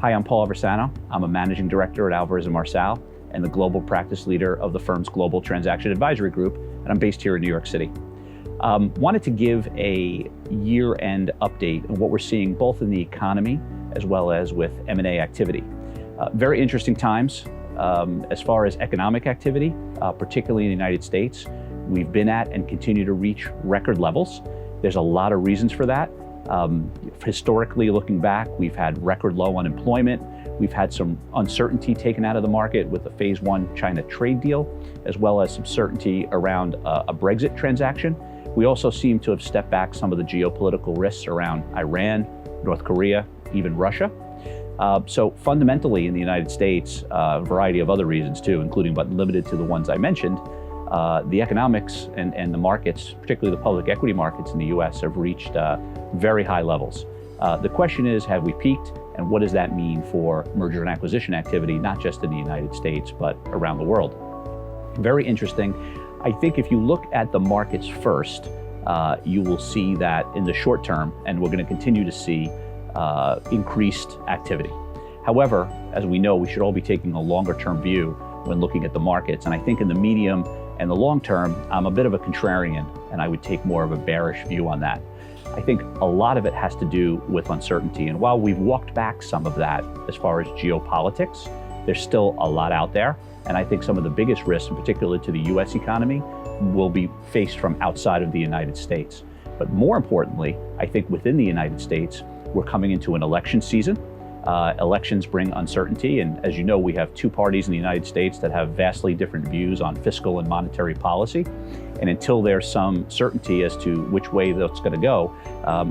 Hi, I'm Paul Aversano. I'm a managing director at Alvarez and Marsal and the global practice leader of the firm's Global Transaction Advisory Group, and I'm based here in New York City. Wanted to give a year-end update on what we're seeing both in the economy as well as with M&A activity. Very interesting times as far as economic activity, particularly in the United States. We've been at and continue to reach record levels. There's a lot of reasons for that. Historically, looking back, we've had record low unemployment. We've had some uncertainty taken out of the market with the Phase 1 China trade deal, as well as some certainty around a Brexit transaction. We also seem to have stepped back some of the geopolitical risks around Iran, North Korea, even Russia. So fundamentally in the United States, a variety of other reasons too, including but limited to the ones I mentioned, the economics and the markets, particularly the public equity markets in the US, have reached very high levels. The question is, have we peaked, and what does that mean for merger and acquisition activity, not just in the United States, but around the world? Very interesting. I think if you look at the markets first, you will see that in the short term, and we're going to continue to see increased activity. However, as we know, we should all be taking a longer term view when looking at the markets. And I think in the medium and the long term, I'm a bit of a contrarian, and I would take more of a bearish view on that. I think a lot of it has to do with uncertainty. And while we've walked back some of that as far as geopolitics, there's still a lot out there. And I think some of the biggest risks, in particular to the US economy, will be faced from outside of the United States. But more importantly, I think within the United States, we're coming into an election season. Elections bring uncertainty, and as you know, we have two parties in the United States that have vastly different views on fiscal and monetary policy. And until there's some certainty as to which way that's going to go,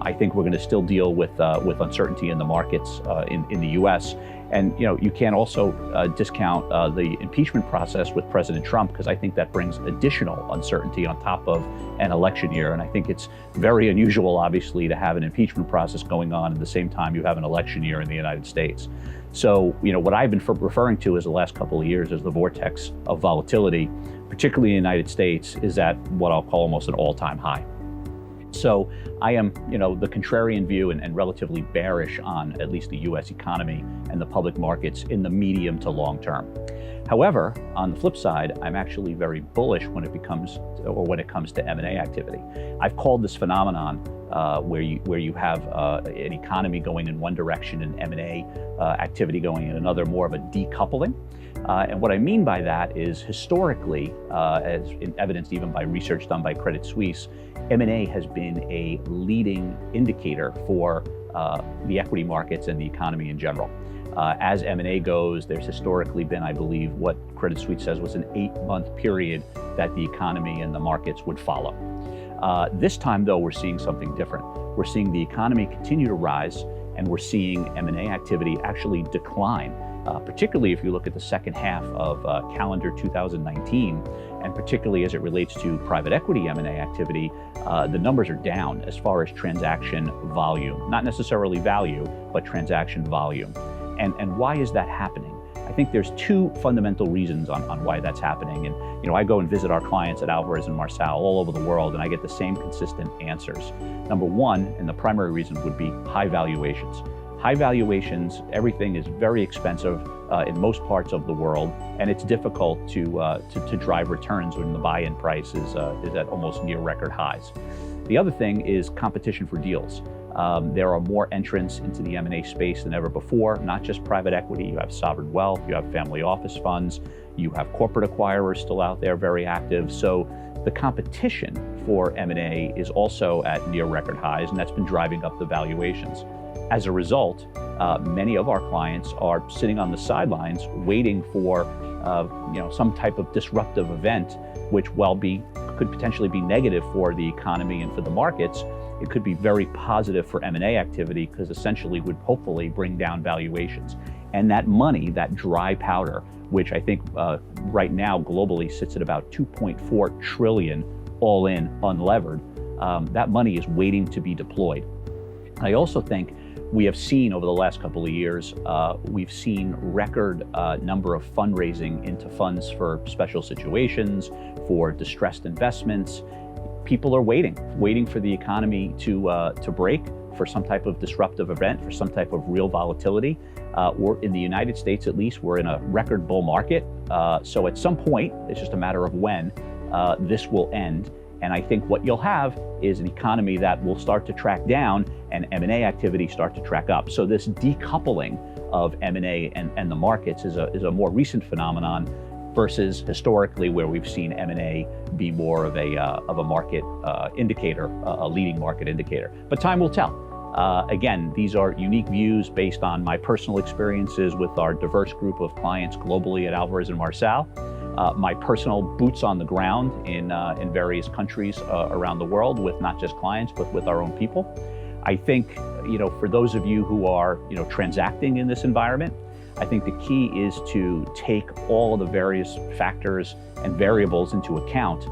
I think we're going to still deal with uncertainty in the markets in the U.S. And you can't also discount the impeachment process with President Trump, because I think that brings additional uncertainty on top of an election year. And I think it's very unusual, obviously, to have an impeachment process going on at the same time you have an election year in the United States. So, what I've been referring to as the last couple of years as the vortex of volatility, particularly in the United States, is at what I'll call almost an all-time high. So I am, the contrarian view and relatively bearish on at least the US economy and the public markets in the medium to long term. However, on the flip side, I'm actually very bullish when it comes to M&A activity. I've called this phenomenon where you have an economy going in one direction and M&A activity going in another, more of a decoupling. And what I mean by that is, historically, as evidenced even by research done by Credit Suisse, M&A has been a leading indicator for the equity markets and the economy in general. As M&A goes, there's historically been, I believe, what Credit Suisse says was an 8-month period that the economy and the markets would follow. This time, though, we're seeing something different. We're seeing the economy continue to rise, and we're seeing M&A activity actually decline. Particularly if you look at the second half of calendar 2019, and particularly as it relates to private equity M&A activity, the numbers are down as far as transaction volume, not necessarily value, but transaction volume. And why is that happening? I think there's two fundamental reasons on why that's happening. And I go and visit our clients at Alvarez and Marsal all over the world, and I get the same consistent answers. Number one, and the primary reason, would be high valuations. High valuations, everything is very expensive in most parts of the world, and it's difficult to drive returns when the buy-in price is at almost near record highs. The other thing is competition for deals. There are more entrants into the M&A space than ever before, not just private equity. You have sovereign wealth, you have family office funds, you have corporate acquirers still out there very active. So the competition for M&A is also at near record highs, and that's been driving up the valuations. As a result, many of our clients are sitting on the sidelines waiting for some type of disruptive event, which could potentially be negative for the economy and for the markets. It could be very positive for M&A activity, because essentially would hopefully bring down valuations. And that money, that dry powder, which I think right now globally sits at about 2.4 trillion all in unlevered, that money is waiting to be deployed. I also think we have seen over the last couple of years, we've seen record number of fundraising into funds for special situations, for distressed investments. People are waiting for the economy to break, for some type of disruptive event, for some type of real volatility. We're in the United States, at least, we're in a record bull market. So at some point, it's just a matter of when this will end. And I think what you'll have is an economy that will start to track down and M&A activity start to track up. So this decoupling of M&A and the markets is a more recent phenomenon versus historically where we've seen M&A be more of a market indicator, a leading market indicator. But time will tell. Again, these are unique views based on my personal experiences with our diverse group of clients globally at Alvarez and Marsal. My personal boots on the ground in various countries around the world with not just clients, but with our own people. I think, for those of you who are, transacting in this environment, I think the key is to take all of the various factors and variables into account,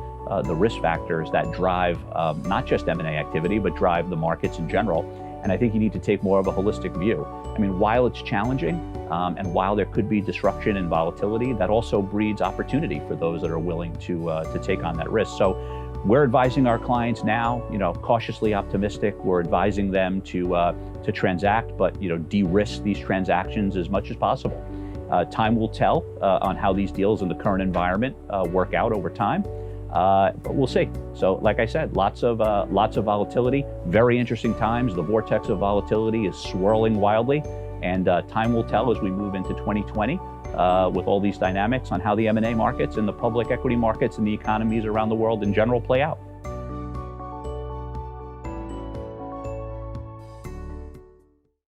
the risk factors that drive not just M&A activity, but drive the markets in general. And I think you need to take more of a holistic view. I mean, while it's challenging, and while there could be disruption and volatility, that also breeds opportunity for those that are willing to take on that risk. So we're advising our clients now, cautiously optimistic. We're advising them to transact, but de-risk these transactions as much as possible. Time will tell on how these deals in the current environment work out over time. But we'll see. So, like I said, lots of volatility, very interesting times. The vortex of volatility is swirling wildly, and time will tell as we move into 2020 with all these dynamics on how the M&A markets and the public equity markets and the economies around the world in general play out.